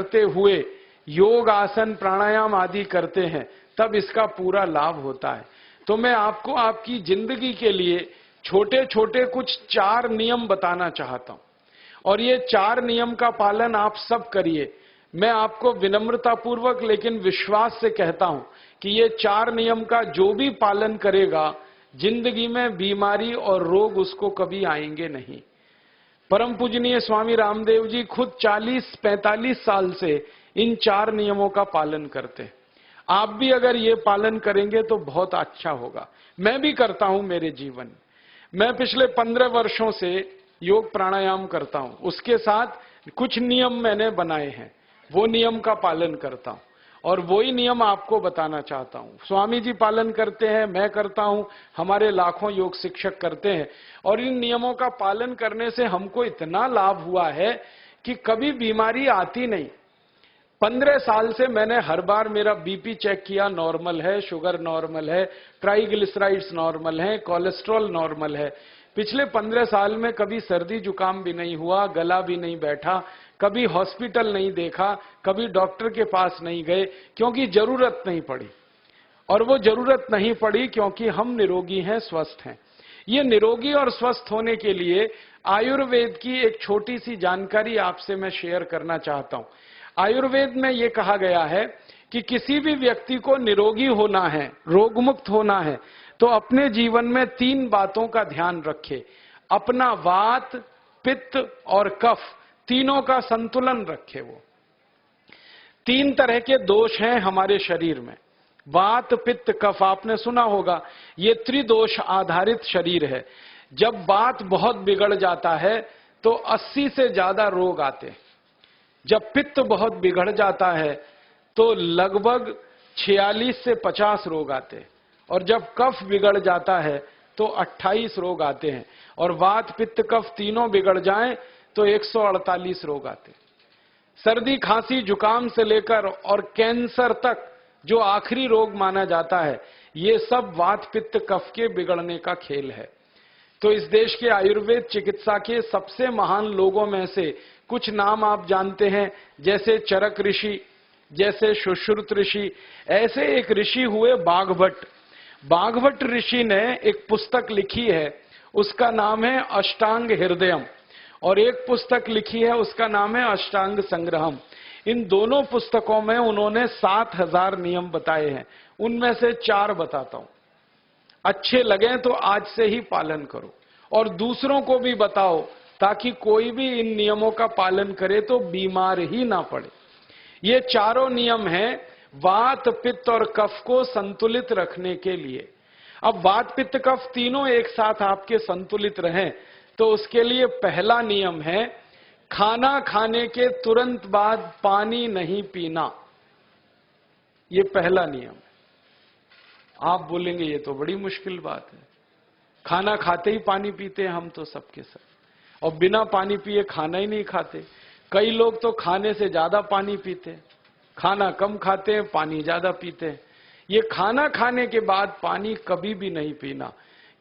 करते हुए योग आसन प्राणायाम आदि करते हैं, तब इसका पूरा लाभ होता है। तो मैं आपको आपकी जिंदगी के लिए छोटे छोटे कुछ 4 नियम बताना चाहता हूं, और ये 4 नियम का पालन आप सब करिए। मैं आपको विनम्रतापूर्वक लेकिन विश्वास से कहता हूं कि ये 4 नियम का जो भी पालन करेगा, जिंदगी में बीमारी और रोग उसको कभी आएंगे नहीं। परम पूजनीय स्वामी रामदेव जी खुद 40-45 साल से इन 4 नियमों का पालन करते हैं। आप भी अगर ये पालन करेंगे तो बहुत अच्छा होगा। मैं भी करता हूं मेरे जीवन में। मैं पिछले 15 वर्षों से योग प्राणायाम करता हूं, उसके साथ कुछ नियम मैंने बनाए हैं, वो नियम का पालन करता हूं, और वही नियम आपको बताना चाहता हूं। स्वामी जी पालन करते हैं, मैं करता हूं, हमारे लाखों योग शिक्षक करते हैं, और इन नियमों का पालन करने से हमको इतना लाभ हुआ है कि कभी बीमारी आती नहीं। 15 साल से मैंने हर बार मेरा बीपी चेक किया, नॉर्मल है, शुगर नॉर्मल है, ट्राइग्लिसराइड्स नॉर्मल है, कोलेस्ट्रॉल नॉर्मल है। पिछले 15 साल में कभी सर्दी जुकाम भी नहीं हुआ, गला भी नहीं बैठा, कभी हॉस्पिटल नहीं देखा, कभी डॉक्टर के पास नहीं गए, क्योंकि जरूरत नहीं पड़ी। और वो जरूरत नहीं पड़ी क्योंकि हम निरोगी हैं, स्वस्थ हैं। ये निरोगी और स्वस्थ होने के लिए आयुर्वेद की एक छोटी सी जानकारी आपसे मैं शेयर करना चाहता हूं। आयुर्वेद में ये कहा गया है कि किसी भी व्यक्ति को निरोगी होना है, रोगमुक्त होना है, तो अपने जीवन में 3 बातों का ध्यान रखे। अपना वात, पित्त और कफ, तीनों का संतुलन रखे। वो 3 तरह के दोष हैं हमारे शरीर में, वात, पित्त, कफ। आपने सुना होगा, ये त्रिदोष आधारित शरीर है। जब वात बहुत बिगड़ जाता है तो 80 से ज्यादा रोग आते हैं। जब पित्त बहुत बिगड़ जाता है तो लगभग 46 से 50 रोग आते हैं, और जब कफ बिगड़ जाता है तो 28 रोग आते हैं, और वात, पित्त, कफ तीनों बिगड़ जाएं तो 148 रोग आते हैं। सर्दी, खांसी, जुकाम से लेकर और कैंसर तक जो आखिरी रोग माना जाता है, ये सब वात, पित्त, कफ के बिगड़ने का खेल है। तो इस देश के आयुर्वेद चिकित्सा के सबसे महान लोगों में से कुछ नाम आप जानते हैं, जैसे चरक ऋषि, जैसे सुश्रुत ऋषि। ऐसे एक ऋषि हुए बाघभट्ट। बाघभट्ट ऋषि ने एक पुस्तक लिखी है, उसका नाम है अष्टांग हृदयम, और एक पुस्तक लिखी है, उसका नाम है अष्टांग संग्रहम। इन दोनों पुस्तकों में उन्होंने 7000 नियम बताए हैं। उनमें से 4 बताता हूं, अच्छे लगे तो आज से ही पालन करो, और दूसरों को भी बताओ, ताकि कोई भी इन नियमों का पालन करे तो बीमार ही ना पड़े। ये चारों नियम हैं वात, पित्त और कफ को संतुलित रखने के लिए। अब वात, पित्त, कफ तीनों एक साथ आपके संतुलित रहें, तो उसके लिए पहला नियम है खाना खाने के तुरंत बाद पानी नहीं पीना। ये पहला नियम है। आप बोलेंगे ये तो बड़ी मुश्किल बात है, खाना खाते ही पानी पीते हैं हम तो सबके सब, और बिना पानी पिए खाना ही नहीं खाते। कई लोग तो खाने से ज्यादा पानी पीते हैं, खाना कम खाते हैं, पानी ज्यादा पीते हैं। ये खाना खाने के बाद पानी कभी भी नहीं पीना,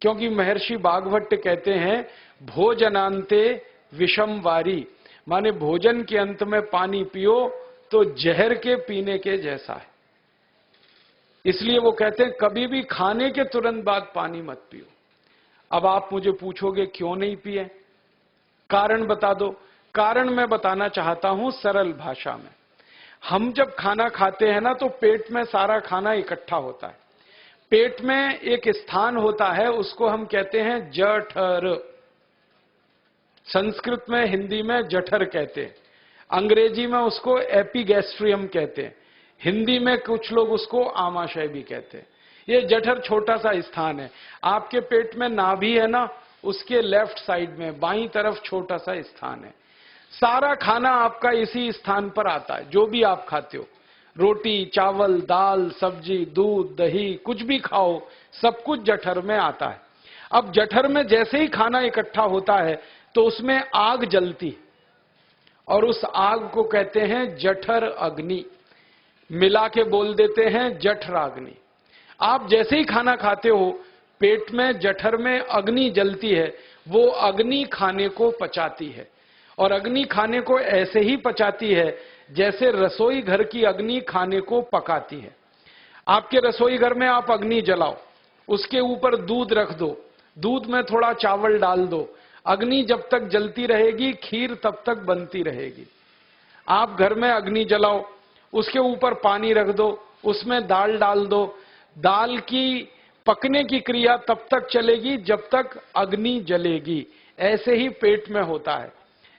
क्योंकि महर्षि बाघभट्ट कहते हैं भोजनांते विषम वारी, माने भोजन के अंत में पानी पियो तो जहर के पीने के जैसा है। इसलिए वो कहते हैं कभी भी खाने के तुरंत बाद पानी मत पियो। अब आप मुझे पूछोगे क्यों नहीं पिए, कारण बता दो। कारण मैं बताना चाहता हूं सरल भाषा में। हम जब खाना खाते हैं ना, तो पेट में सारा खाना इकट्ठा होता है। पेट में एक स्थान होता है, उसको हम कहते हैं जठर। संस्कृत में, हिंदी में जठर कहते हैं, अंग्रेजी में उसको एपिगैस्ट्रियम कहते हैं, हिंदी में कुछ लोग उसको आमाशय भी कहते हैं। ये जठर छोटा सा स्थान है। आपके पेट में नाभि है ना, उसके लेफ्ट साइड में बाईं तरफ छोटा सा स्थान है। सारा खाना आपका इसी स्थान पर आता है। जो भी आप खाते हो, रोटी, चावल, दाल, सब्जी, दूध, दही, कुछ भी खाओ, सब कुछ जठर में आता है। अब जठर में जैसे ही खाना इकट्ठा होता है तो उसमें आग जलती, और उस आग को कहते हैं जठर अग्नि। मिला के बोल देते हैं जठराग्नि। आप जैसे ही खाना खाते हो, पेट में जठर में अग्नि जलती है। वो अग्नि खाने को पचाती है, और अग्नि खाने को ऐसे ही पचाती है जैसे रसोई घर की अग्नि खाने को पकाती है। आपके रसोई घर में आप अग्नि जलाओ, उसके ऊपर दूध रख दो, दूध में थोड़ा चावल डाल दो, अग्नि जब तक जलती रहेगी खीर तब तक बनती रहेगी। आप घर में अग्नि जलाओ, उसके ऊपर पानी रख दो, उसमें दाल डाल दो, दाल की पकने की क्रिया तब तक चलेगी जब तक अग्नि जलेगी। ऐसे ही पेट में होता है।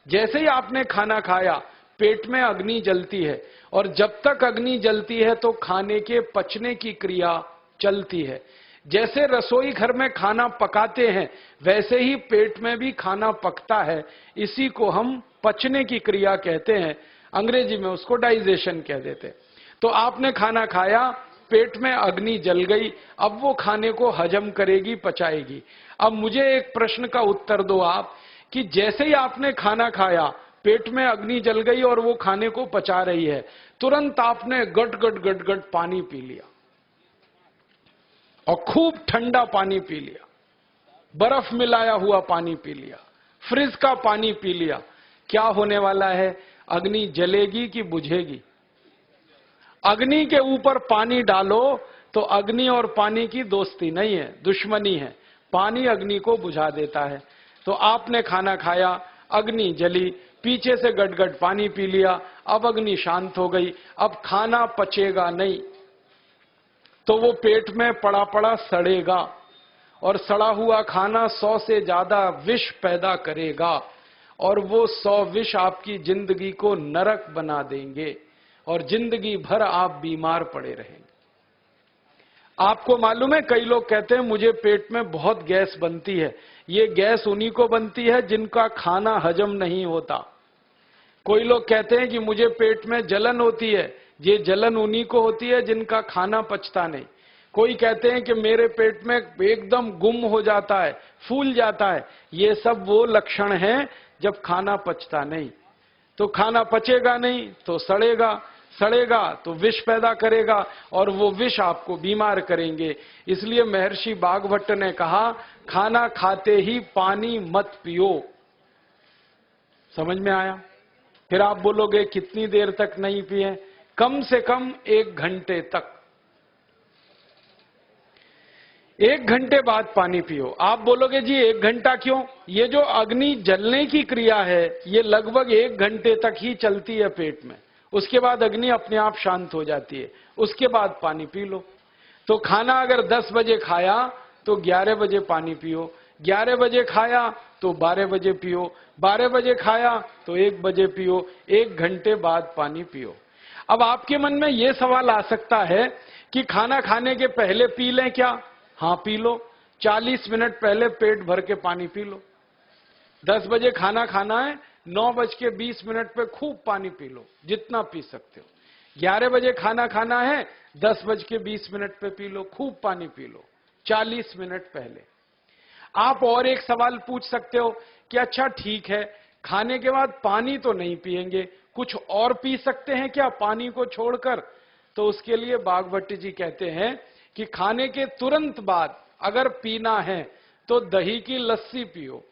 जैसे ही आपने खाना खाया पेट में अग्नि जलती है, और जब तक अग्नि जलती है तो खाने के पचने की क्रिया चलती है। जैसे रसोई घर में खाना पकाते हैं वैसे ही पेट में भी खाना पकता है। इसी को हम पचने की क्रिया कहते हैं, अंग्रेजी में उसको डाइजेशन कह देते हैं। तो आपने खाना खाया, पेट में अग्नि जल गई, अब वो खाने को हजम करेगी, पचाएगी। अब मुझे एक प्रश्न का उत्तर दो आप, कि जैसे ही आपने खाना खाया पेट में अग्नि जल गई और वो खाने को पचा रही है, तुरंत आपने गट गट गट गट पानी पी लिया और खूब ठंडा पानी पी लिया, बर्फ मिलाया हुआ पानी पी लिया, फ्रिज का पानी पी लिया। क्या होने वाला है? अग्नि जलेगी कि बुझेगी? अग्नि के ऊपर पानी डालो तो अग्नि और पानी की दोस्ती नहीं है, दुश्मनी है। पानी अग्नि को बुझा देता है। तो आपने खाना खाया, अग्नि जली, पीछे से गटगट पानी पी लिया, अब अग्नि शांत हो गई, अब खाना पचेगा नहीं, तो वो पेट में पड़ा पड़ा सड़ेगा, और सड़ा हुआ खाना 100 से ज्यादा विष पैदा करेगा, और वो 100 विष आपकी जिंदगी को नरक बना देंगे, और जिंदगी भर आप बीमार पड़े रहेंगे। आपको मालूम है, कई लोग कहते हैं मुझे पेट में बहुत गैस बनती है। ये गैस उन्हीं को बनती है जिनका खाना हजम नहीं होता। कोई लोग कहते हैं कि मुझे पेट में जलन होती है, ये जलन उन्हीं को होती है जिनका खाना पचता नहीं। कोई कहते हैं कि मेरे पेट में एकदम गुम हो जाता है, फूल जाता है, ये सब वो लक्षण हैं जब खाना पचता नहीं। तो खाना पचेगा नहीं तो सड़ेगा, सड़ेगा तो विष पैदा करेगा, और वो विष आपको बीमार करेंगे। इसलिए महर्षि बागभट्ट ने कहा, खाना खाते ही पानी मत पियो। समझ में आया? फिर आप बोलोगे कितनी देर तक नहीं पिए? कम से कम 1 घंटे तक। 1 घंटे बाद पानी पियो। आप बोलोगे जी 1 घंटा क्यों? ये जो अग्नि जलने की क्रिया है ये लगभग 1 घंटे तक ही चलती है पेट में, उसके बाद अग्नि अपने आप शांत हो जाती है, उसके बाद पानी पी लो। तो खाना अगर 10 बजे खाया तो 11 बजे पानी पियो, 11 बजे खाया तो 12 बजे पियो, 12 बजे खाया तो 1 बजे पियो, 1 घंटे बाद पानी पियो। अब आपके मन में यह सवाल आ सकता है कि खाना खाने के पहले पी लें क्या? हाँ पी लो, 40 मिनट पहले पेट भर के पानी पी लो। 10 बजे खाना खाना है, 9:20 पे खूब पानी पी लो, जितना पी सकते हो। 11 बजे खाना खाना है, 10:20 पे पी लो, खूब पानी पी लो, 40 मिनट पहले। आप और एक सवाल पूछ सकते हो कि अच्छा ठीक है, खाने के बाद पानी तो नहीं पिएंगे, कुछ और पी सकते हैं क्या पानी को छोड़कर? तो उसके लिए बागभट्ट जी कहते हैं कि खाने के तुरंत बाद अगर पीना है तो दही की लस्सी पियो,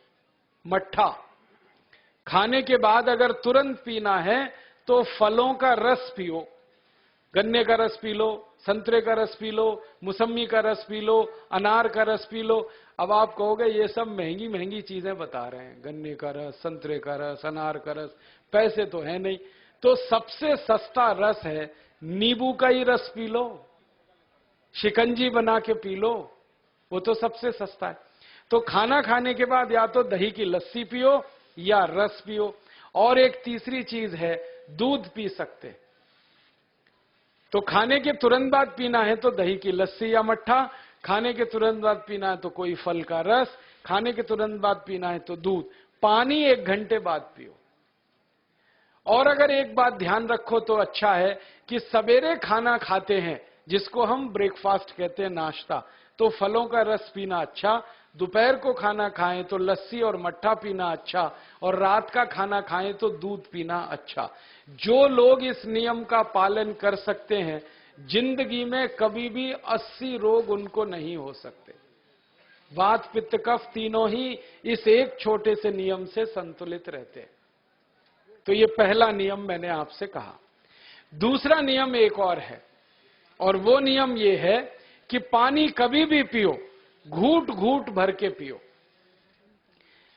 मट्ठा। खाने के बाद अगर तुरंत पीना है तो फलों का रस पियो, गन्ने का रस पी लो, संतरे का रस पी लो, मौसमी का रस पी लो, अनार का रस पी लो। अब आप कहोगे ये सब महंगी महंगी चीजें बता रहे हैं, गन्ने का रस, संतरे का रस, अनार का रस, पैसे तो है नहीं। तो सबसे सस्ता रस है नींबू का ही रस पी लो, शिकंजी बना के पी लो, वो तो सबसे सस्ता है। तो खाना खाने के बाद या तो दही की लस्सी पियो या रस पियो। और एक तीसरी चीज है, दूध पी सकते। तो खाने के तुरंत बाद पीना है तो दही की लस्सी या मट्ठा, खाने के तुरंत बाद पीना है तो कोई फल का रस, खाने के तुरंत बाद पीना है तो दूध। पानी 1 घंटे बाद पियो। और अगर एक बात ध्यान रखो तो अच्छा है कि सवेरे खाना खाते हैं जिसको हम ब्रेकफास्ट कहते हैं, नाश्ता, तो फलों का रस पीना अच्छा, दोपहर को खाना खाएं तो लस्सी और मट्ठा पीना अच्छा, और रात का खाना खाएं तो दूध पीना अच्छा। जो लोग इस नियम का पालन कर सकते हैं जिंदगी में कभी भी 80 रोग उनको नहीं हो सकते। वात पित्त कफ तीनों ही इस एक छोटे से नियम से संतुलित रहते हैं। तो ये पहला नियम मैंने आपसे कहा। दूसरा नियम एक और है, और वो नियम ये है कि पानी कभी भी पियो, घूट घूट भर के पियो।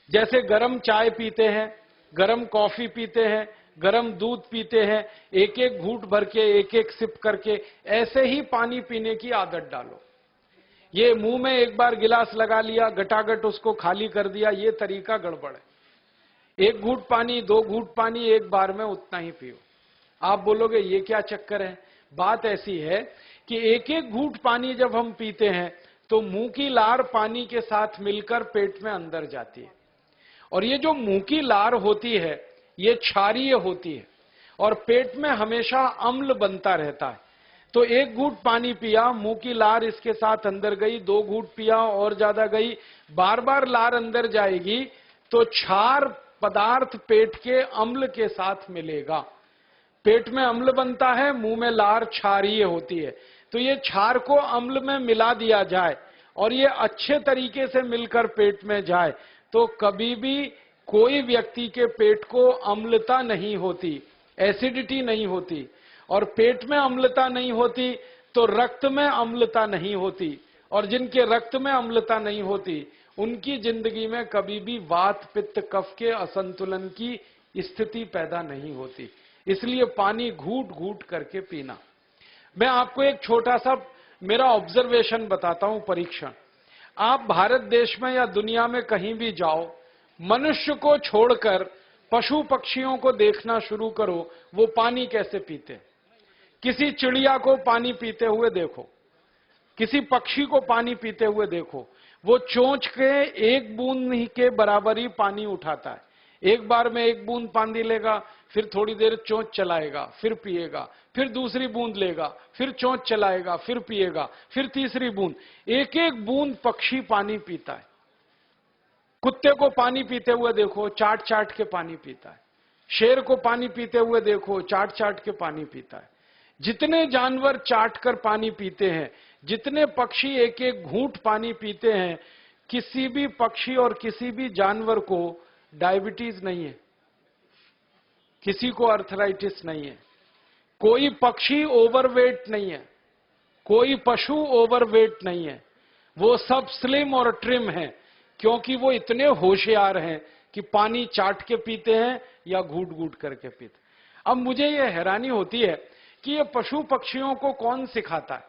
जैसे गरम चाय पीते हैं, गरम कॉफी पीते हैं, गरम दूध पीते हैं, एक एक घूट भर के, एक एक सिप करके, ऐसे ही पानी पीने की आदत डालो। ये मुंह में एक बार गिलास लगा लिया, गटागट उसको खाली कर दिया, ये तरीका गड़बड़ है। एक घूट पानी, दो घूट पानी एक बार में उतना ही पियो। आप बोलोगे ये क्या चक्कर है? बात ऐसी है कि एक एक घूट पानी जब हम पीते हैं तो मुंह की लार पानी के साथ मिलकर पेट में अंदर जाती है, और ये जो मुंह की लार होती है ये क्षारीय होती है और पेट में हमेशा अम्ल बनता रहता है। तो एक घूट पानी पिया, मुंह की लार इसके साथ अंदर गई, दो घूट पिया और ज्यादा गई, बार बार लार अंदर जाएगी तो क्षार पदार्थ पेट के अम्ल के साथ मिलेगा। पेट में अम्ल बनता है, मुंह में लार क्षारीय होती है। तो ये क्षार को अम्ल में मिला दिया जाए और ये अच्छे तरीके से मिलकर पेट में जाए तो कभी भी कोई व्यक्ति के पेट को अम्लता नहीं होती, एसिडिटी नहीं होती। और पेट में अम्लता नहीं होती तो रक्त में अम्लता नहीं होती, और जिनके रक्त में अम्लता नहीं होती उनकी जिंदगी में कभी भी वात पित्त कफ के असंतुलन की स्थिति पैदा नहीं होती। इसलिए पानी घूट घूट करके पीना। मैं आपको एक छोटा सा मेरा ऑब्जर्वेशन बताता हूं, परीक्षण। आप भारत देश में या दुनिया में कहीं भी जाओ, मनुष्य को छोड़कर पशु पक्षियों को देखना शुरू करो, वो पानी कैसे पीते। किसी चिड़िया को पानी पीते हुए देखो, किसी पक्षी को पानी पीते हुए देखो, वो चोंच के एक बूंद ही के बराबर ही पानी उठाता है। एक बार में एक बूंद पानी लेगा, फिर थोड़ी देर चोंच चलाएगा, फिर पिएगा, फिर दूसरी बूंद लेगा, फिर चोंच चलाएगा, फिर पिएगा, फिर तीसरी बूंद। एक एक बूंद पक्षी पानी पीता है। कुत्ते को पानी पीते हुए देखो, चाट चाट के पानी पीता है। शेर को पानी पीते हुए देखो, चाट चाट के पानी पीता है। जितने जानवर चाट कर पानी पीते हैं, जितने पक्षी एक एक घूंट पानी पीते हैं, किसी भी पक्षी और किसी भी जानवर को डायबिटीज नहीं है, किसी को अर्थराइटिस नहीं है, कोई पक्षी ओवरवेट नहीं है, कोई पशु ओवरवेट नहीं है। वो सब स्लिम और ट्रिम हैं, क्योंकि वो इतने होशियार हैं कि पानी चाट के पीते हैं या घूट घूट करके पीते। अब मुझे ये हैरानी होती है कि ये पशु पक्षियों को कौन सिखाता है?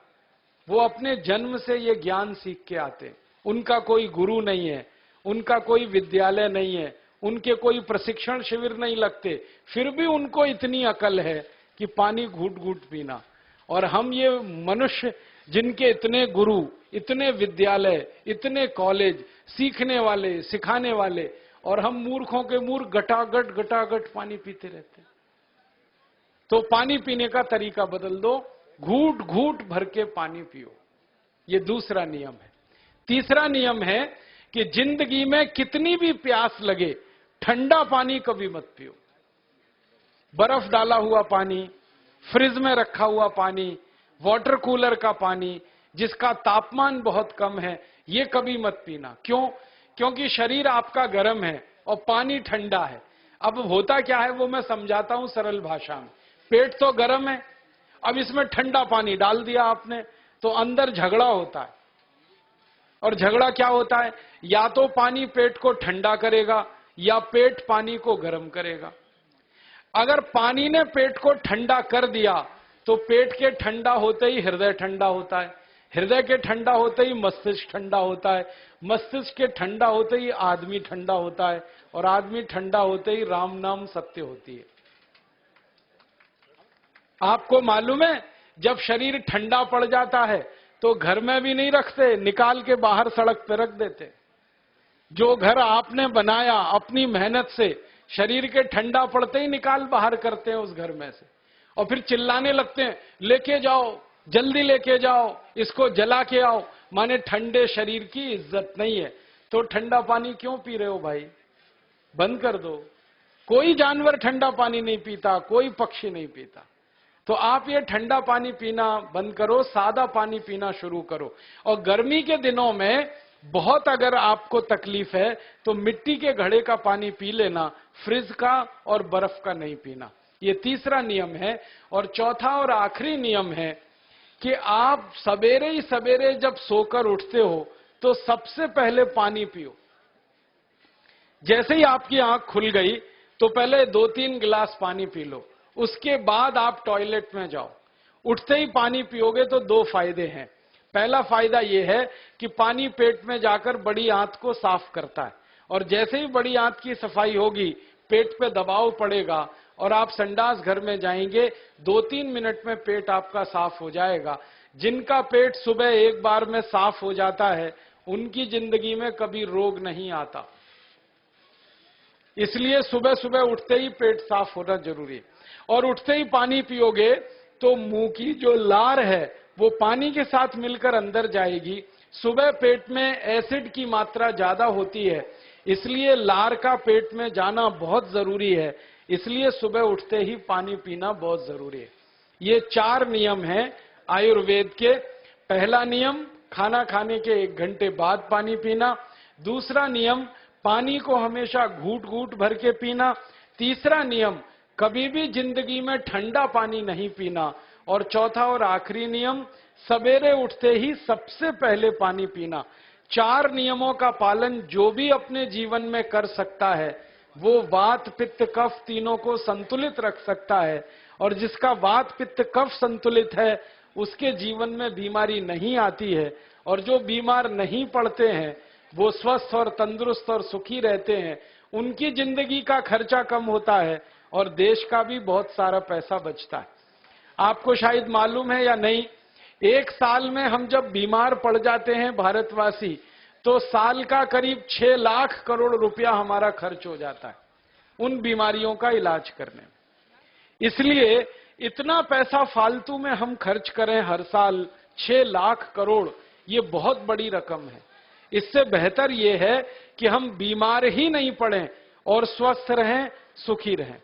वो अपने जन्म से ये ज्ञान सीख के आते हैं। उनका कोई गुरु नहीं है, उनका कोई विद्यालय नहीं है, उनके कोई प्रशिक्षण शिविर नहीं लगते, फिर भी उनको इतनी अकल है कि पानी घूट घूट पीना। और हम ये मनुष्य जिनके इतने गुरु, इतने विद्यालय, इतने कॉलेज, सीखने वाले, सिखाने वाले, और हम मूर्खों के मूर्ख गटागट गटागट पानी पीते रहते हैं। तो पानी पीने का तरीका बदल दो, घूट घूट भर के पानी पियो। ये दूसरा नियम है। तीसरा नियम है कि जिंदगी में कितनी भी प्यास लगे, ठंडा पानी कभी मत पियो। बर्फ डाला हुआ पानी, फ्रिज में रखा हुआ पानी, वाटर कूलर का पानी जिसका तापमान बहुत कम है, ये कभी मत पीना। क्यों? क्योंकि शरीर आपका गर्म है और पानी ठंडा है। अब होता क्या है वो मैं समझाता हूं सरल भाषा में। पेट तो गर्म है, अब इसमें ठंडा पानी डाल दिया आपने तो अंदर झगड़ा होता है। और झगड़ा क्या होता है? या तो पानी पेट को ठंडा करेगा या पेट पानी को गर्म करेगा। अगर पानी ने पेट को ठंडा कर दिया तो पेट के ठंडा होते ही हृदय ठंडा होता है, हृदय के ठंडा होते ही मस्तिष्क ठंडा होता है, मस्तिष्क के ठंडा होते ही आदमी ठंडा होता है, और आदमी ठंडा होते ही राम नाम सत्य होती है। आपको मालूम है, जब शरीर ठंडा पड़ जाता है तो घर में भी नहीं रखते, निकाल के बाहर सड़क पर रख देते। जो घर आपने बनाया अपनी मेहनत से, शरीर के ठंडा पड़ते ही निकाल बाहर करते हैं उस घर में से, और फिर चिल्लाने लगते हैं, लेके जाओ, जल्दी लेके जाओ, इसको जला के आओ। माने ठंडे शरीर की इज्जत नहीं है। तो ठंडा पानी क्यों पी रहे हो भाई? बंद कर दो। कोई जानवर ठंडा पानी नहीं पीता, कोई पक्षी नहीं पीता। तो आप ये ठंडा पानी पीना बंद करो, सादा पानी पीना शुरू करो। और गर्मी के दिनों में बहुत अगर आपको तकलीफ है तो मिट्टी के घड़े का पानी पी लेना, फ्रिज का और बर्फ का नहीं पीना। ये तीसरा नियम है। और चौथा और आखिरी नियम है कि आप सवेरे ही सवेरे जब सोकर उठते हो तो सबसे पहले पानी पियो। जैसे ही आपकी आंख खुल गई तो पहले 2-3 गिलास पानी पी लो, उसके बाद आप टॉयलेट में जाओ। उठते ही पानी पियोगे तो 2 फायदे हैं। पहला फायदा यह है कि पानी पेट में जाकर बड़ी आंत को साफ करता है, और जैसे ही बड़ी आंत की सफाई होगी पेट पे दबाव पड़ेगा और आप संडास घर में जाएंगे, 2-3 मिनट में पेट आपका साफ हो जाएगा। जिनका पेट सुबह एक बार में साफ हो जाता है उनकी जिंदगी में कभी रोग नहीं आता। इसलिए सुबह सुबह उठते ही पेट साफ होना जरूरी है। और उठते ही पानी पियोगे तो मुंह की जो लार है वो पानी के साथ मिलकर अंदर जाएगी। सुबह पेट में एसिड की मात्रा ज्यादा होती है, इसलिए लार का पेट में जाना बहुत जरूरी है। इसलिए सुबह उठते ही पानी पीना बहुत जरूरी है। ये 4 नियम हैं आयुर्वेद के। पहला नियम, खाना खाने के 1 घंटे बाद पानी पीना। दूसरा नियम, पानी को हमेशा घूट घूट भर के पीना। तीसरा नियम, कभी भी जिंदगी में ठंडा पानी नहीं पीना। और चौथा और आखिरी नियम, सवेरे उठते ही सबसे पहले पानी पीना। 4 नियमों का पालन जो भी अपने जीवन में कर सकता है वो वात पित्त कफ तीनों को संतुलित रख सकता है। और जिसका वात पित्त कफ संतुलित है उसके जीवन में बीमारी नहीं आती है। और जो बीमार नहीं पड़ते हैं वो स्वस्थ और तंदुरुस्त और सुखी रहते हैं। उनकी जिंदगी का खर्चा कम होता है और देश का भी बहुत सारा पैसा बचता है। आपको शायद मालूम है या नहीं, 1 साल में हम जब बीमार पड़ जाते हैं भारतवासी, तो साल का करीब 6 लाख करोड़ रुपया हमारा खर्च हो जाता है उन बीमारियों का इलाज करने में। इसलिए इतना पैसा फालतू में हम खर्च करें हर साल 6 लाख करोड़, ये बहुत बड़ी रकम है। इससे बेहतर ये है कि हम बीमार ही नहीं पड़ें और स्वस्थ रहें, सुखी रहें।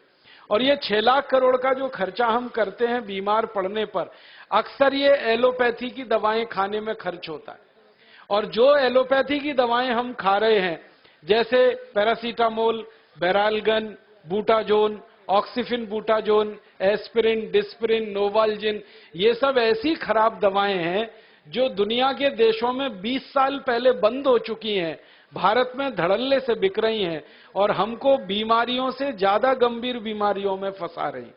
और ये 6 लाख करोड़ का जो खर्चा हम करते हैं बीमार पड़ने पर, अक्सर ये एलोपैथी की दवाएं खाने में खर्च होता है। और जो एलोपैथी की दवाएं हम खा रहे हैं, जैसे paracetamol, Baralgan, Butazone, oxyphenbutazone, aspirin, Disprin, Novalgin, ये सब ऐसी खराब दवाएं हैं जो दुनिया के देशों में 20 साल पहले बंद हो चुकी हैं, भारत में धड़ल्ले से बिक रही हैं और हमको बीमारियों से ज्यादा गंभीर बीमारियों में फंसा रही।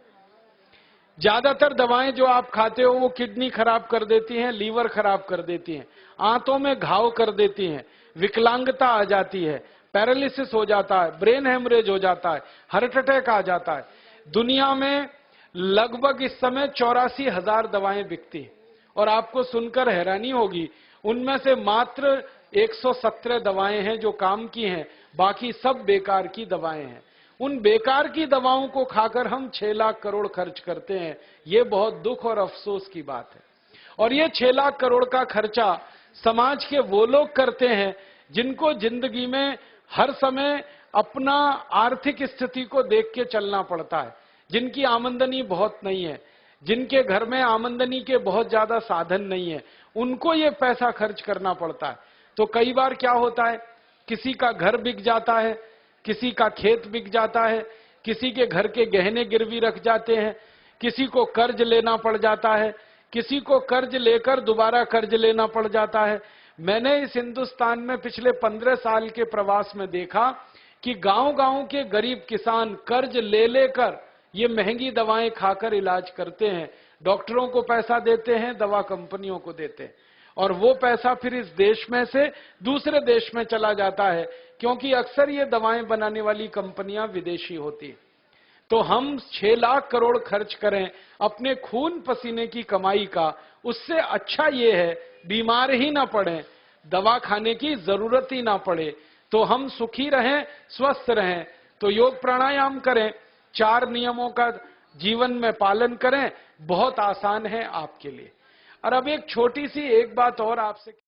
ज्यादातर दवाएं जो आप खाते हो वो किडनी खराब कर देती हैं, लीवर खराब कर देती हैं, आंतों में घाव कर देती हैं, विकलांगता आ जाती है, पैरालिसिस हो जाता है, ब्रेन हेमरेज हो जाता है, हार्ट अटैक आ जाता है। दुनिया में लगभग इस समय 84,000 दवाएं बिकती हैं। और आपको सुनकर हैरानी होगी, उनमें से मात्र 117 दवाएं हैं जो काम की हैं, बाकी सब बेकार की दवाएं हैं। उन बेकार की दवाओं को खाकर हम 6 लाख करोड़ खर्च करते हैं। ये बहुत दुख और अफसोस की बात है। और ये 6 लाख करोड़ का खर्चा समाज के वो लोग करते हैं जिनको जिंदगी में हर समय अपना आर्थिक स्थिति को देख के चलना पड़ता है, जिनकी आमदनी बहुत नहीं है, जिनके घर में आमदनी के बहुत ज्यादा साधन नहीं है, उनको ये पैसा खर्च करना पड़ता है। तो कई बार क्या होता है, किसी का घर बिक जाता है, किसी का खेत बिक जाता है, किसी के घर के गहने गिरवी रख जाते हैं, किसी को कर्ज लेना पड़ जाता है, किसी को कर्ज लेकर दोबारा कर्ज लेना पड़ जाता है। मैंने इस हिंदुस्तान में पिछले 15 साल के प्रवास में देखा कि गांव-गांव के गरीब किसान कर्ज ले लेकर ये महंगी दवाएं खाकर इलाज करते हैं, डॉक्टरों को पैसा देते हैं, दवा कंपनियों को देते हैं, और वो पैसा फिर इस देश में से दूसरे देश में चला जाता है, क्योंकि अक्सर ये दवाएं बनाने वाली कंपनियां विदेशी होती हैं। तो हम 6 लाख करोड़ खर्च करें अपने खून पसीने की कमाई का, उससे अच्छा ये है बीमार ही ना पड़े, दवा खाने की जरूरत ही ना पड़े, तो हम सुखी रहें, स्वस्थ रहें। तो योग प्राणायाम करें, 4 नियमों का जीवन में पालन करें, बहुत आसान है आपके लिए। और अब एक छोटी सी एक बात और आपसे